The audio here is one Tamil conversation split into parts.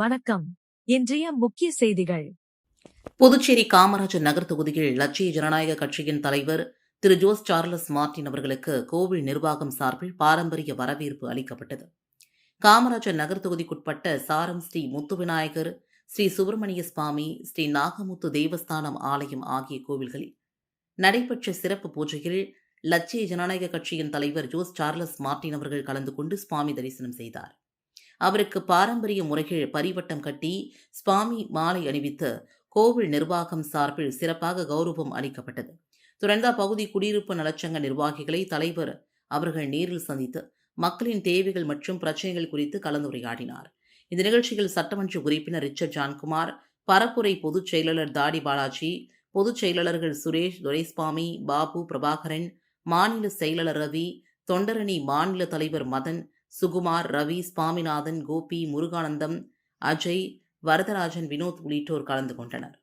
வணக்கம். இன்றைய முக்கிய செய்திகள். புதுச்சேரி காமராஜர் நகர் தொகுதியில் லட்சிய ஜனநாயக கட்சியின் தலைவர் திரு ஜோஸ் சார்லஸ் மார்டின் அவர்களுக்கு கோவில் நிர்வாகம் சார்பில் பாரம்பரிய வரவேற்பு அளிக்கப்பட்டது. காமராஜர் நகர் தொகுதிக்குட்பட்ட சாரம் ஸ்ரீ முத்துவிநாயகர், ஸ்ரீ சுப்பிரமணிய சுவாமி, ஸ்ரீ நாகமுத்து தேவஸ்தானம் ஆலயம் ஆகிய கோவில்களில் நடைபெற்ற சிறப்பு பூஜையில் லட்சிய ஜனநாயக கட்சியின் தலைவர் ஜோஸ் சார்லஸ் மார்டின் அவர்கள் கலந்து கொண்டு சுவாமி தரிசனம் செய்தார். அவருக்கு பாரம்பரிய முறைகள் பரிவட்டம் கட்டி சுவாமி மாலை அணிவித்து கோவில் நிர்வாகம் சார்பில் சிறப்பாக கௌரவம் அளிக்கப்பட்டது. தொடர்ந்து அப்பகுதி குடியிருப்பு நலச்சங்க நிர்வாகிகளை தலைவர் அவர்கள் நேரில் சந்தித்து மக்களின் தேவைகள் மற்றும் பிரச்சனைகள் குறித்து கலந்துரையாடினார். இந்த நிகழ்ச்சியில் சட்டமன்ற உறுப்பினர் ரிச்சர்ட் ஜான்குமார், பரப்புரை பொதுச் செயலாளர் தாடி பாலாஜி, பொதுச் செயலாளர்கள் சுரேஷ், துரைசுவாமி, பாபு, பிரபாகரன், மாநில செயலாளர் ரவி, தொண்டரணி மாநில தலைவர் மதன், சுகுமார், ரவி, சுவாமிநாதன், கோபி, முருகானந்தம், அஜய், வரதராஜன், வினோத் உள்ளிட்டோர் கலந்து கொண்டனர்.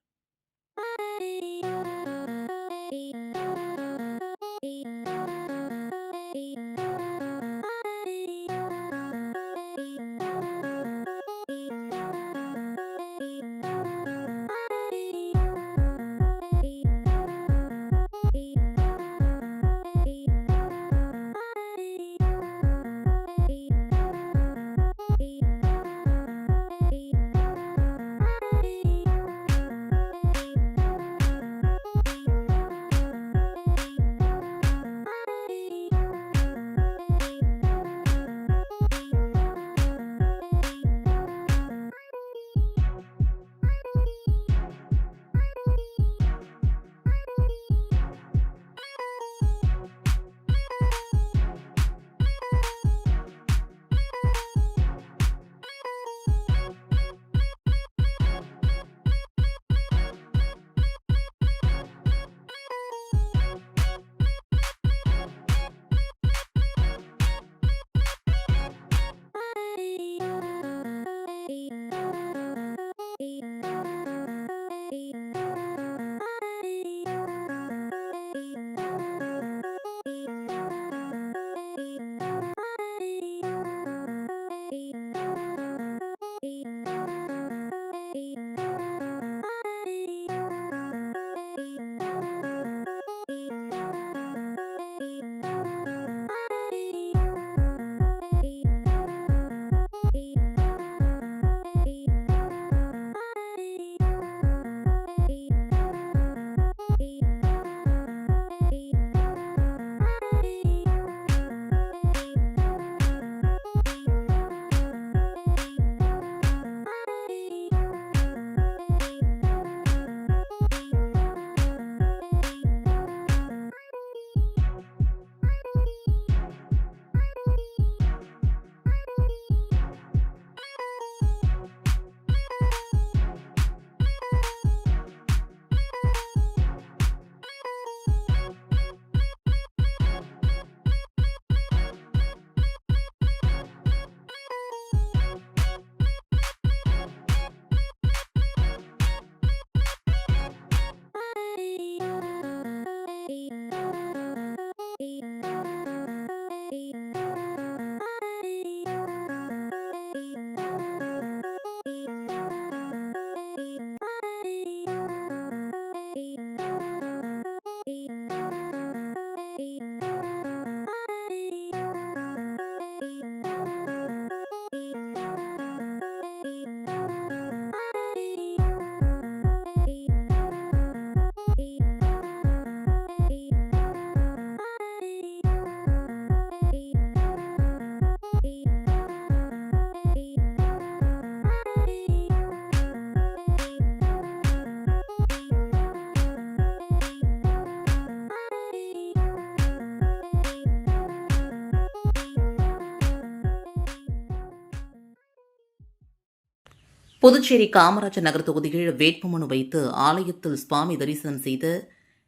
புதுச்சேரி காமராஜர் நகர் தொகுதியில் வேட்புமனு வைத்து ஆலயத்தில் சுவாமி தரிசனம் செய்த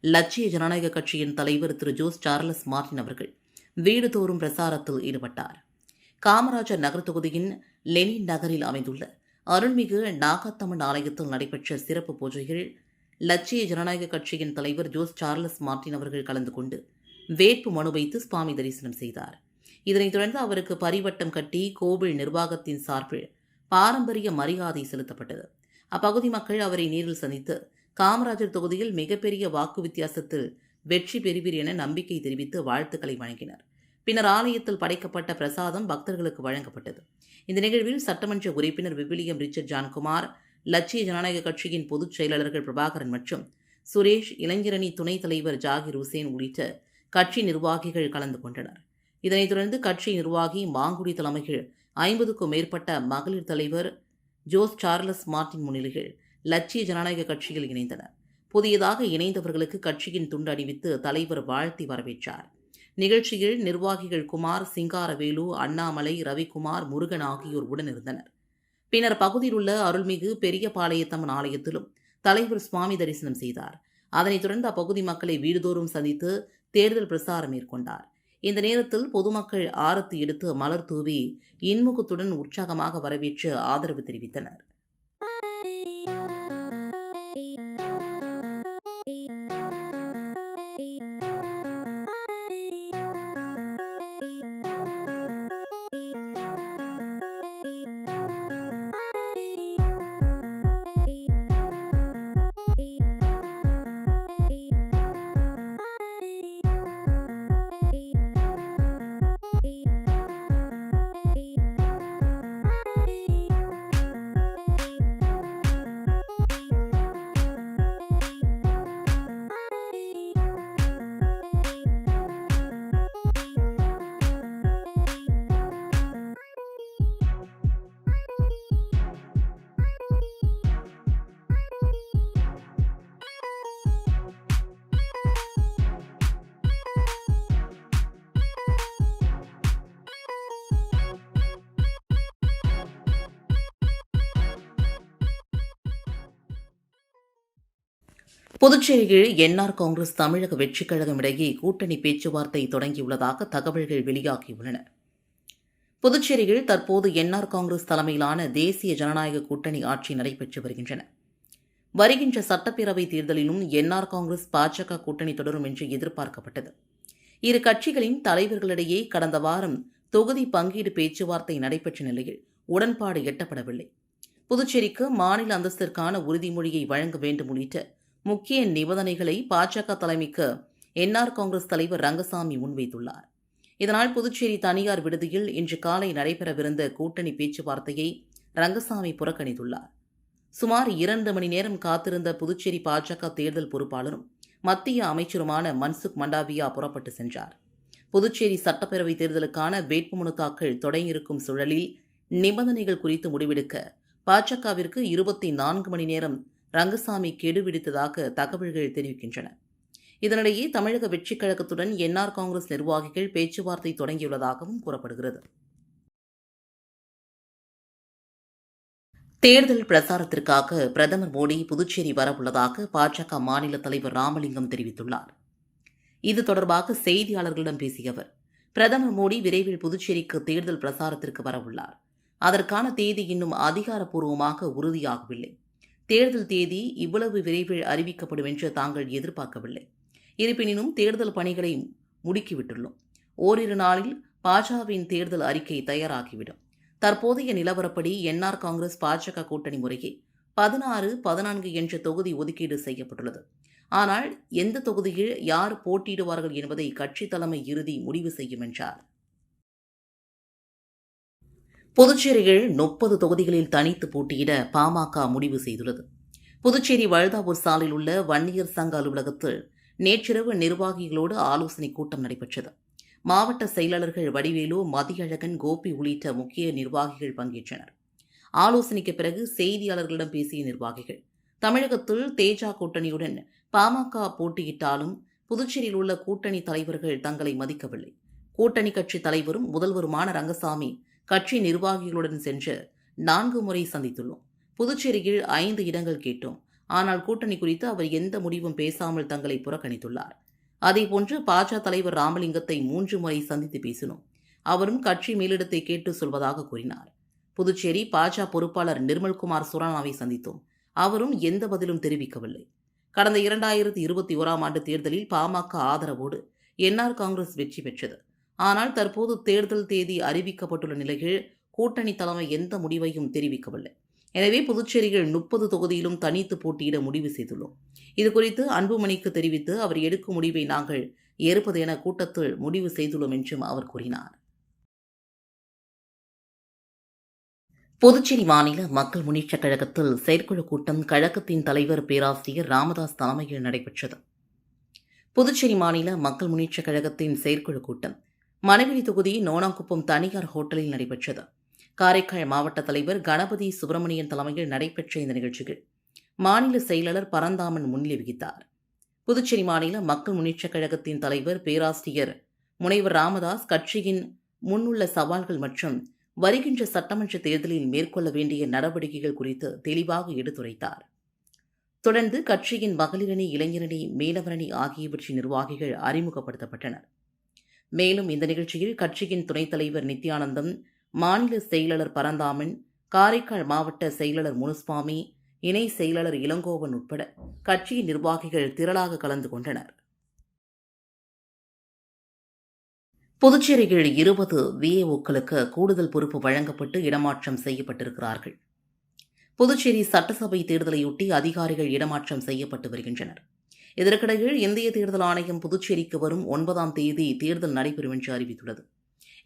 லட்சிய ஜனநாயக கட்சியின் தலைவர் திரு ஜோஸ் சார்லஸ் மார்டின் அவர்கள் வீடுதோறும் பிரசாரத்தில் ஈடுபட்டார். காமராஜர் நகர் தொகுதியின் லெனின் நகரில் அமைந்துள்ள அருள்மிகு நாகாத்தம்மன் ஆலயத்தில் நடைபெற்ற சிறப்பு பூஜையில் லட்சிய ஜனநாயக கட்சியின் தலைவர் ஜோஸ் சார்லஸ் மார்டின் அவர்கள் கலந்து கொண்டு வேட்பு மனு வைத்து சுவாமி தரிசனம் செய்தார். இதனைத் தொடர்ந்து அவருக்கு பரிவட்டம் கட்டி கோவில் நிர்வாகத்தின் சார்பில் பாரம்பரிய மரியாதை செலுத்தப்பட்டது. அப்பகுதி மக்கள் அவரை நேரில் சந்தித்து காமராஜர் தொகுதியில் மிகப்பெரிய வாக்கு வித்தியாசத்தில் வெற்றி பெறுவீர் என நம்பிக்கை தெரிவித்து வாழ்த்துக்களை வழங்கினர். பின்னர் ஆலயத்தில் படைக்கப்பட்ட பிரசாதம் பக்தர்களுக்கு வழங்கப்பட்டது. இந்த நிகழ்வில் சட்டமன்ற உறுப்பினர் விவிலியம் ரிச்சர்ட் ஜான்குமார், லட்சிய ஜனநாயக கட்சியின் பொதுச் செயலாளர்கள் பிரபாகரன் மற்றும் சுரேஷ், இளைஞரணி துணைத் தலைவர் ஜாகிர் ஹுசேன் உள்ளிட்ட கட்சி நிர்வாகிகள் கலந்து கொண்டனர். இதனைத் தொடர்ந்து கட்சி நிர்வாகி மாங்குடி தலைமையில் 50க்கும் மேற்பட்ட மகளிர் தலைவர் ஜோஸ் சார்லஸ் மார்டின் முன்னிலையில் லட்சிய ஜனநாயக கட்சியில் இணைந்தனர். புதியதாக இணைந்தவர்களுக்கு கட்சியின் துண்டு அணிவித்து தலைவர் வாழ்த்தி வரவேற்றார். நிகழ்ச்சியில் நிர்வாகிகள் குமார், சிங்காரவேலு, அண்ணாமலை, ரவிக்குமார், முருகன் ஆகியோர் உடனிருந்தனர். பின்னர் பகுதியில் உள்ள அருள்மிகு பெரியபாளையத்தம்மன் ஆலயத்திலும் தலைவர் சுவாமி தரிசனம் செய்தார். அதனைத் தொடர்ந்து அப்பகுதி மக்களை வீடுதோறும் சந்தித்து தேர்தல் பிரசாரம் மேற்கொண்டார். இந்த நேரத்தில் பொதுமக்கள் ஆரத்தி எடுத்து மலர் தூவி இன்முகத்துடன் உற்சாகமாக வரவேற்று ஆதரவு தெரிவித்தனர். புதுச்சேரியில் என்ஆர் காங்கிரஸ் தமிழக வெற்றிக் கழகம் இடையே கூட்டணி பேச்சுவார்த்தை தொடங்கியுள்ளதாக தகவல்கள் வெளியாகியுள்ளன. புதுச்சேரியில் தற்போது என்ஆர் காங்கிரஸ் தலைமையிலான தேசிய ஜனநாயக கூட்டணி ஆட்சி நடைபெற்று வருகின்றன. வருகின்ற சட்டப்பேரவைத் தேர்தலிலும் என்ஆர் காங்கிரஸ் பாஜக கூட்டணி தொடரும் என்று எதிர்பார்க்கப்பட்டது. இரு கட்சிகளின் தலைவர்களிடையே கடந்த வாரம் தொகுதி பங்கீடு பேச்சுவார்த்தை நடைபெற்ற நிலையில் உடன்பாடு எட்டப்படவில்லை. புதுச்சேரிக்கு மாநில அந்தஸ்திற்கான உறுதிமொழியை வழங்க வேண்டும் உள்ளிட்ட முக்கிய நிபந்தனைகளை பாஜக தலைமைக்கு என்ஆர் காங்கிரஸ் தலைவர் ரங்கசாமி முன்வைத்துள்ளார். இதனால் புதுச்சேரி தனியார் விடுதியில் இன்று காலை நடைபெறவிருந்த கூட்டணி பேச்சுவார்த்தையை ரங்கசாமி புறக்கணித்துள்ளார். சுமார் 2 மணி நேரம் காத்திருந்த புதுச்சேரி பாஜக தேர்தல் பொறுப்பாளரும் மத்திய அமைச்சருமான மன்சுக் மண்டாவியா புறப்பட்டு சென்றார். புதுச்சேரி சட்டப்பேரவைத் தேர்தலுக்கான வேட்புமனு தாக்கல் தொடங்கியிருக்கும் சூழலில் நிபந்தனைகள் குறித்து முடிவெடுக்க பாஜகவிற்கு 24 மணி நேரம் ரங்கசாமி கெடு விடுத்ததாக தகவல்கள் தெரிவிக்கின்றன. இதனிடையே தமிழக வெற்றிக் கழகத்துடன் என்ஆர் காங்கிரஸ் நிர்வாகிகள் பேச்சுவார்த்தை தொடங்கியுள்ளதாகவும் கூறப்படுகிறது. தேர்தல் பிரசாரத்திற்காக பிரதமர் மோடி புதுச்சேரி வரவுள்ளதாக பாஜக மாநில தலைவர் ராமலிங்கம் தெரிவித்துள்ளார். இது தொடர்பாக செய்தியாளர்களிடம் பேசிய அவர், பிரதமர் மோடி விரைவில் புதுச்சேரிக்கு தேர்தல் பிரசாரத்திற்கு வரவுள்ளார். அதற்கான தேதி இன்னும் அதிகாரப்பூர்வமாக உறுதியாகவில்லை. தேர்தல் தேதி இவ்வளவு விரைவில் அறிவிக்கப்படும் என்று தாங்கள் எதிர்பார்க்கவில்லை. இருப்பினும் தேர்தல் பணிகளை முடுக்கிவிட்டுள்ளோம். ஓரிரு நாளில் பாஜகவின் தேர்தல் அறிக்கை தயாராகிவிடும். தற்போதைய நிலவரப்படி என்ஆர் காங்கிரஸ் பாஜக கூட்டணி முறையே 16, 14 என்ற தொகுதி ஒதுக்கீடு செய்யப்பட்டுள்ளது. ஆனால் எந்த தொகுதியில் யார் போட்டியிடுவார்கள் என்பதை கட்சி தலைமை இறுதி முடிவு செய்யும் என்றார். புதுச்சேரியில் 30 தொகுதிகளில் தனித்து போட்டியிட பாமக முடிவு செய்துள்ளது. புதுச்சேரி வழுதாவூர் சாலையில் உள்ள வன்னியர் சங்க அலுவலகத்தில் நேற்றிரவு நிர்வாகிகளோடு ஆலோசனைக் கூட்டம் நடைபெற்றது. மாவட்ட செயலாளர்கள் வடிவேலு, மதியழகன், கோபி உள்ளிட்ட முக்கிய நிர்வாகிகள் பங்கேற்றனர். ஆலோசனைக்கு பிறகு செய்தியாளர்களிடம் பேசிய நிர்வாகிகள், தமிழகத்தில் தேஜா கூட்டணியுடன் பாமக போட்டியிட்டாலும் புதுச்சேரியில் உள்ள கூட்டணி தலைவர்கள் தங்களை மதிக்கவில்லை. கூட்டணி கட்சி தலைவரும் முதல்வருமான ரங்கசாமி கட்சி நிர்வாகிகளுடன் சென்று 4 முறை சந்தித்துள்ளோம். புதுச்சேரியில் 5 இடங்கள் கேட்டோம். ஆனால் கூட்டணி குறித்து அவர் எந்த முடிவும் பேசாமல் தங்களை புறக்கணித்துள்ளார். அதேபோன்று பாஜக தலைவர் ராமலிங்கத்தை 3 முறை சந்தித்து பேசினோம். அவரும் கட்சி மேலிடத்தை கேட்டு சொல்வதாக கூறினார். புதுச்சேரி பாஜக பொறுப்பாளர் நிர்மல்குமார் சுரானாவை சந்தித்தோம். அவரும் எந்த பதிலும் தெரிவிக்கவில்லை. கடந்த 2021ஆம் ஆண்டு தேர்தலில் பாமக ஆதரவோடு என்ஆர் காங்கிரஸ் வெற்றி பெற்றது. ஆனால் தற்போது தேர்தல் தேதி அறிவிக்கப்பட்டுள்ள நிலையில் கூட்டணி தலைமை எந்த முடிவையும் தெரிவிக்கவில்லை. எனவே புதுச்சேரியில் 30 தொகுதியிலும் தனித்து போட்டியிட முடிவு செய்துள்ளோம். இதுகுறித்து அன்புமணிக்கு தெரிவித்து அவர் எடுக்கும் முடிவை நாங்கள் ஏற்பது என கூட்டத்தில் முடிவு செய்துள்ளோம் என்றும் அவர் கூறினார். புதுச்சேரி மாநில மக்கள் முன்னேற்றக் கழகத்தில் செயற்குழு கூட்டம் கழகத்தின் தலைவர் பேராசிரியர் ராமதாஸ் தலைமையில் நடைபெற்றது. புதுச்சேரி மாநில மக்கள் முன்னேற்றக் கழகத்தின் செயற்குழு கூட்டம் மணவெளி தொகுதி நோனாங்குப்பம் தனியார் ஹோட்டலில் நடைபெற்றது. காரைக்கால் மாவட்ட தலைவர் கணபதி சுப்பிரமணியன் தலைமையில் நடைபெற்ற இந்த நிகழ்ச்சியில் மாநில செயலாளர் பரந்தாமன் முன்னிலை வகித்தார். புதுச்சேரி மாநில மக்கள் முன்னேற்றக் கழகத்தின் தலைவர் பேராசிரியர் முனைவர் ராமதாஸ் கட்சியின் முன்னுள்ள சவால்கள் மற்றும் வருகின்ற சட்டமன்ற தேர்தலில் மேற்கொள்ள வேண்டிய நடவடிக்கைகள் குறித்து தெளிவாக எடுத்துரைத்தார். தொடர்ந்து கட்சியின் மகளிரணி, இளைஞரணி, மீனவரணி ஆகியவற்றின் நிர்வாகிகள் அறிமுகப்படுத்தப்பட்டனர். மேலும் இந்த நிகழ்ச்சியில் கட்சியின் துணைத் தலைவர் நித்யானந்தம், மாநில செயலாளர் பரந்தாமன், காரைக்கால் மாவட்ட செயலாளர் முனுசுவாமி, இணை செயலாளர் இளங்கோவன் உட்பட கட்சியின் நிர்வாகிகள் திரளாக கலந்து கொண்டனர். புதுச்சேரியில் 20 விஏஓக்களுக்கு கூடுதல் பொறுப்பு வழங்கப்பட்டு இடமாற்றம் செய்யப்பட்டிருக்கிறார்கள். புதுச்சேரி சட்டசபை தேர்தலையொட்டி அதிகாரிகள் இடமாற்றம் செய்யப்பட்டு வருகின்றனர். இதற்கிடையில் இந்திய தேர்தல் ஆணையம் புதுச்சேரிக்கு வரும் 9ஆம் தேதி தேர்தல் நடைபெறும் என்று அறிவித்துள்ளது.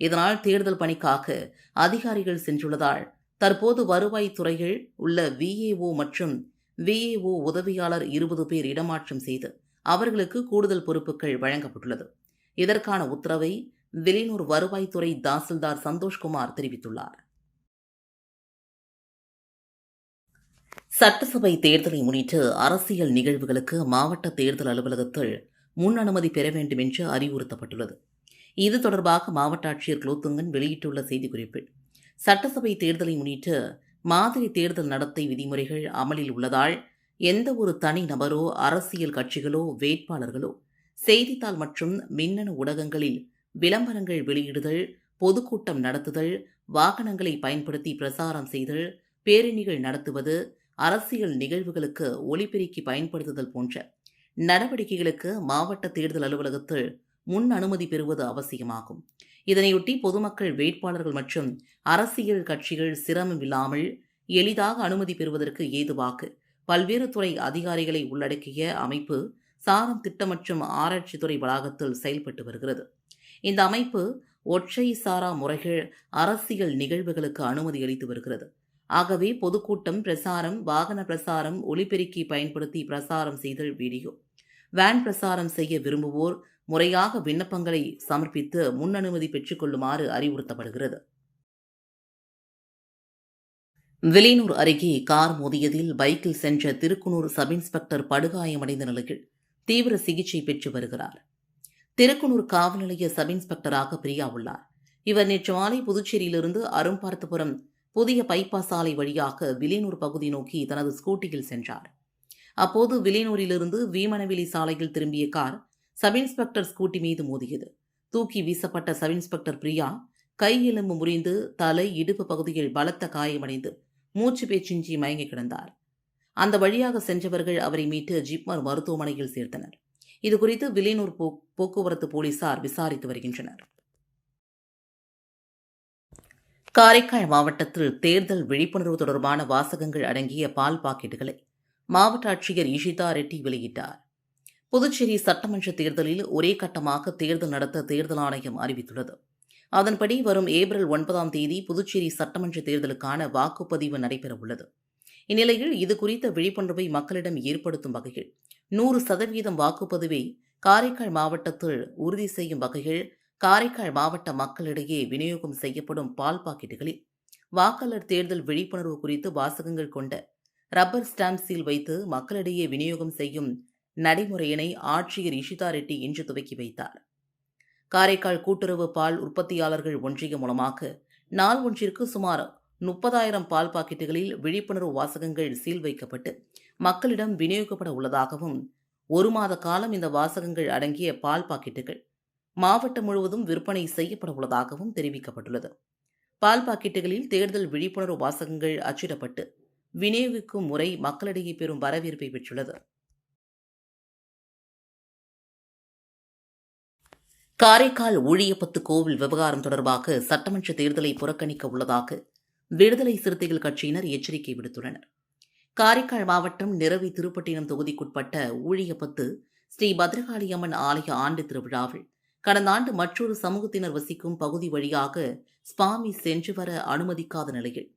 இதனால் தேர்தல் பணிக்காக அதிகாரிகள் சென்றுள்ளதால் தற்போது வருவாய்த்துறையில் உள்ள விஏஓ மற்றும் விஏஓ உதவியாளர் 20 பேர் இடமாற்றம் செய்து அவர்களுக்கு கூடுதல் பொறுப்புகள் வழங்கப்பட்டுள்ளது. இதற்கான உத்தரவை வில்லியனூர் வருவாய்த்துறை தாசில்தார் சந்தோஷ்குமார் தெரிவித்துள்ளார். சட்டசபை தேர்தலை முன்னிட்டு அரசியல் நிகழ்வுகளுக்கு மாவட்ட தேர்தல் அலுவலகத்தில் முன் அனுமதி பெற வேண்டும் என்று அறிவுறுத்தப்பட்டுள்ளது. இது தொடர்பாக மாவட்ட ஆட்சியர் குலோத்துங்கன் வெளியிட்டுள்ள செய்திக்குறிப்பில், சட்டசபை தேர்தலை முன்னிட்டு மாதிரி தேர்தல் நடத்தை விதிமுறைகள் அமலில் உள்ளதால் எந்த ஒரு தனி நபரோ, அரசியல் கட்சிகளோ, வேட்பாளர்களோ செய்தித்தாள் மற்றும் மின்னணு ஊடகங்களில் விளம்பரங்கள் வெளியிடுதல், பொதுக்கூட்டம் நடத்துதல், வாகனங்களை பயன்படுத்தி பிரசாரம் செய்தல், பேரணிகள் நடத்துவது, அரசியல் நிகழ்வுகளுக்கு ஒலிபெருக்கி பயன்படுத்துதல் போன்ற நடவடிக்கைகளுக்கு மாவட்ட தேர்தல் அலுவலகத்தில் முன் அனுமதி பெறுவது அவசியமாகும். இதனையொட்டி பொதுமக்கள், வேட்பாளர்கள் மற்றும் அரசியல் கட்சிகள் சிரமம் இல்லாமல் எளிதாக அனுமதி பெறுவதற்கு ஏதுவாக பல்வேறு துறை அதிகாரிகளை உள்ளடக்கிய அமைப்பு சாரம் திட்ட மற்றும் ஆராய்ச்சித்துறை வளாகத்தில் செயல்பட்டு வருகிறது. இந்த அமைப்பு ஒற்றை சாரா முறைகள் அரசியல் நிகழ்வுகளுக்கு அனுமதி அளித்து வருகிறது. ஆகவே பொதுக்கூட்டம், பிரசாரம், வாகன பிரசாரம், ஒலிபெருக்கி பயன்படுத்தி பிரசாரம் செய்தல், வீடியோ, வேன் பிரசாரம் செய்ய விரும்புவோர் முறையாக விண்ணப்பங்களை சமர்ப்பித்து முன் அனுமதி பெற்றுக் கொள்ளுமாறு அறிவுறுத்தப்படுகிறது. வில்லியனூர் அருகே கார் மோதியதில் பைக்கில் சென்ற திருக்குனூர் சப் இன்ஸ்பெக்டர் படுகாயமடைந்த நிலையில் தீவிர சிகிச்சை பெற்று வருகிறார். திருக்குனூர் காவல் நிலைய சப் இன்ஸ்பெக்டராக பிரியா உள்ளார். இவர் நேற்று மாலை புதுச்சேரியிலிருந்து அரும்பார்த்தபுரம் புதிய பைபாஸ் சாலை வழியாக வில்லியனூர் பகுதி நோக்கி தனது ஸ்கூட்டியில் சென்றார். அப்போது வில்லியனூரிலிருந்து வீமணவெளி சாலையில் திரும்பிய கார் சப் இன்ஸ்பெக்டர் ஸ்கூட்டி மீது மோதியது. தூக்கி வீசப்பட்ட சப் இன்ஸ்பெக்டர் பிரியா கை எலும்பு முறிந்து தலை, இடுப்பு பகுதியில் பலத்த காயமடைந்து மூச்சு பேச்சின்றி மயங்கி கிடந்தார். அந்த வழியாக சென்றவர்கள் அவரை மீட்டு ஜிப்மர் மருத்துவமனையில் சேர்த்தனர். இதுகுறித்து வில்லியனூர் போக்குவரத்து போலீசார் விசாரித்து வருகின்றனர். காரைக்கால் மாவட்டத்தில் தேர்தல் விழிப்புணர்வு தொடர்பான வாசகங்கள் அடங்கிய பால் பாக்கெட்டுகளை மாவட்ட ஆட்சியர் இஷிதா ரெட்டி வெளியிட்டார். புதுச்சேரி சட்டமன்ற தேர்தலில் ஒரே கட்டமாக தேர்தல் நடத்த தேர்தல் ஆணையம் அறிவித்துள்ளது. அதன்படி வரும் ஏப்ரல் 9ஆம் தேதி புதுச்சேரி சட்டமன்ற தேர்தலுக்கான வாக்குப்பதிவு நடைபெறவுள்ளது. இந்நிலையில் இதுகுறித்த விழிப்புணர்வை மக்களிடம் ஏற்படுத்தும் வகையில் 100% வாக்குப்பதிவை காரைக்கால் மாவட்டத்தில் உறுதி செய்யும் வகையில் காரைக்கால் மாவட்ட மக்களிடையே விநியோகம் செய்யப்படும் பால் பாக்கெட்டுகளில் வாக்காளர் தேர்தல் விழிப்புணர்வு குறித்து வாசகங்கள் கொண்ட ரப்பர் ஸ்டாம்ப் சீல் வைத்து மக்களிடையே விநியோகம் செய்யும் நடைமுறையினை ஆட்சியர் இஷிதா ரெட்டி இன்று துவக்கி வைத்தார். காரைக்கால் கூட்டுறவு பால் உற்பத்தியாளர்கள் ஒன்றியம் மூலமாக நாள் ஒன்றிற்கு சுமார் 30,000 பால் பாக்கெட்டுகளில் விழிப்புணர்வு வாசகங்கள் சீல் வைக்கப்பட்டு மக்களிடம் விநியோகிக்கப்பட உள்ளதாகவும், 1 மாத காலம் இந்த வாசகங்கள் அடங்கிய பால் பாக்கெட்டுகள் மாவட்டம் முழுவதும் விற்பனை செய்யப்பட உள்ளதாகவும் தெரிவிக்கப்பட்டுள்ளது. பால் பாக்கெட்டுகளில் தேர்தல் விழிப்புணர்வு வாசகங்கள் அச்சிடப்பட்டு விநியோகிக்கும் முறை மக்களிடையே பெரும் வரவேற்பை பெற்றுள்ளது. காரைக்கால் ஊழியப்பத்து கோவில் விவகாரம் தொடர்பாக சட்டமன்ற தேர்தலை புறக்கணிக்க உள்ளதாக விடுதலை சிறுத்தைகள் கட்சியினர் எச்சரிக்கை விடுத்துள்ளனர். காரைக்கால் மாவட்டம் நிரவி திருப்பட்டினம் தொகுதிக்குட்பட்ட ஊழியப்பத்து ஸ்ரீ பத்ரகாளியம்மன் ஆலய ஆண்டு திருவிழாவில் கடந்த ஆண்டு மற்றொரு சமூகத்தினர் வசிக்கும் பகுதி வழியாக சுவாமி சென்று வர அனுமதிக்காத நிலையில்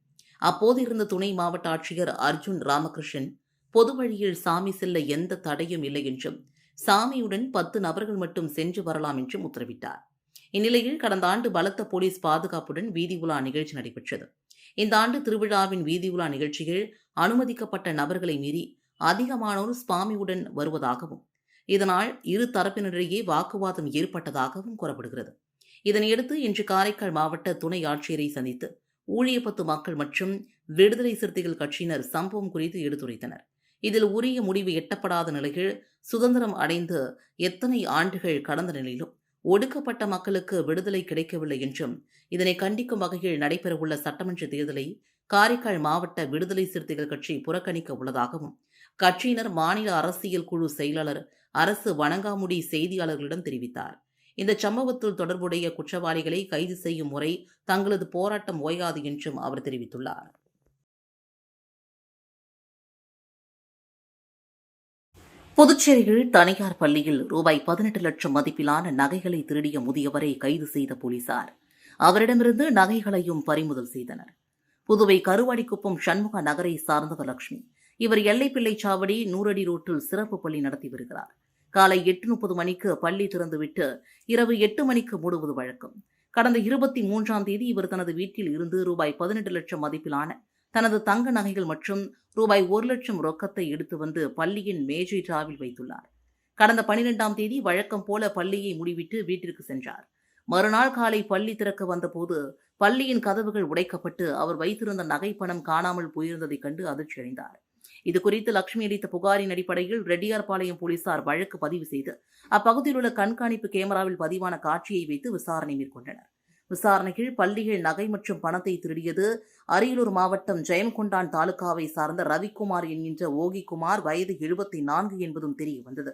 அப்போது இருந்த துணை மாவட்ட ஆட்சியர் அர்ஜுன் ராமகிருஷ்ணன் பொது வழியில் சாமி செல்ல எந்த தடையும் இல்லை என்றும் சாமியுடன் 10 நபர்கள் மட்டும் சென்று வரலாம் என்றும் உத்தரவிட்டார். இந்நிலையில் கடந்த ஆண்டு பலத்த போலீஸ் பாதுகாப்புடன் வீதி உலா நிகழ்ச்சி நடைபெற்றது. இந்த ஆண்டு திருவிழாவின் வீதி உலா நிகழ்ச்சியில் அனுமதிக்கப்பட்ட நபர்களை மீறி அதிகமானோர் சுவாமியுடன் வருவதாகவும் இதனால் இரு தரப்பினரிடையே வாக்குவாதம் ஏற்பட்டதாகவும் கூறப்படுகிறது. இதனையடுத்து இன்று காரைக்கால் மாவட்ட துணை ஆட்சியரை சந்தித்து ஊழியப்பத்து மக்கள் மற்றும் விடுதலை சிறுத்தைகள் கட்சியினர் சம்பவம் குறித்து எடுத்துரைத்தனர். இதில் உரிய முடிவு எட்டப்படாத நிலையில் சுதந்திரம் அடைந்து எத்தனை ஆண்டுகள் கடந்த நிலையிலும் ஒடுக்கப்பட்ட மக்களுக்கு விடுதலை கிடைக்கவில்லை என்றும் இதனை கண்டிக்கும் வகையில் நடைபெறவுள்ள சட்டமன்ற தேர்தலை காரைக்கால் மாவட்ட விடுதலை சிறுத்தைகள் கட்சி புறக்கணிக்க உள்ளதாகவும் கட்சியினர் மாநில அரசியல் குழு செயலாளர் அரசு வணங்காமுடி செய்தியாளர்களிடம் தெரிவித்தார். இந்த சம்பவத்தில் தொடர்புடைய குற்றவாளிகளை கைது செய்யும் முறை தங்களது போராட்டம் ஓயாது என்றும் அவர் தெரிவித்துள்ளார். புதுச்சேரியில் தனியார் பள்ளியில் ரூபாய் 18 லட்சம் மதிப்பிலான நகைகளை திருடிய முதியவரை கைது செய்த போலீசார் அவரிடமிருந்து நகைகளையும் பறிமுதல் செய்தனர். புதுவை கருவாடிக்குப்பம் சண்முக நகரை சார்ந்தவர் லட்சுமி. இவர் எல்லைப்பிள்ளை சாவடி 100 அடி ரோட்டில் சிறப்பு பள்ளி நடத்தி வருகிறார். காலை 8:30 மணிக்கு பள்ளி திறந்துவிட்டு இரவு 8 மணிக்கு மூடுவது வழக்கம். கடந்த 23ஆம் தேதி இவர் தனது வீட்டில் இருந்து ரூபாய் 18 லட்சம் மதிப்பிலான தனது தங்க நகைகள் மற்றும் ரூபாய் 1 லட்சம் ரொக்கத்தை எடுத்து வந்து பள்ளியின் மேஜை டிராவில் வைத்துள்ளார். கடந்த 12ஆம் தேதி வழக்கம் போல பள்ளியை முடிவிட்டு வீட்டிற்கு சென்றார். மறுநாள் காலை பள்ளி திறக்க வந்தபோது பள்ளியின் கதவுகள் உடைக்கப்பட்டு அவர் வைத்திருந்த நகை பணம் காணாமல் போயிருந்ததைக் கண்டு அதிர்ச்சியடைந்தார். இதுகுறித்து லட்சுமி அளித்த புகாரின் அடிப்படையில் ரெட்டியார்பாளையம் போலீசார் வழக்கு பதிவு செய்து அப்பகுதியில் உள்ள கண்காணிப்பு கேமராவில் பதிவான காட்சியை வைத்து விசாரணை மேற்கொண்டனர். விசாரணையில் பள்ளியில் நகை மற்றும் பணத்தை திருடியது அரியலூர் மாவட்டம் ஜெயங்கொண்டான் தாலுகாவை சார்ந்த ரவிக்குமார் என்கின்ற ஓகிக்குமார், வயது 74 என்பதும் தெரிய வந்தது.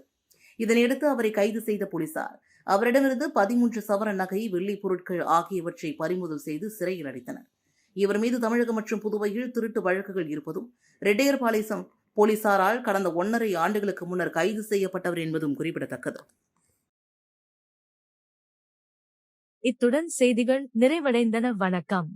இதனையடுத்து அவரை கைது செய்த போலீசார் அவரிடமிருந்து 13 சவரன் நகை, வெள்ளிப் பொருட்கள் ஆகியவற்றை பறிமுதல் செய்து சிறையில் அடைத்தனர். இவர் மீது தமிழகம் மற்றும் புதுவையில் திருட்டு வழக்குகள் இருப்பதும் ரெட்டியார்பாளையம் போலீசாரால் கடந்த 1.5 ஆண்டுகளுக்கு முன்னர் கைது செய்யப்பட்டவர் என்பதும் குறிப்பிடத்தக்கது. இத்துடன் செய்திகள் நிறைவடைந்தன. வணக்கம்.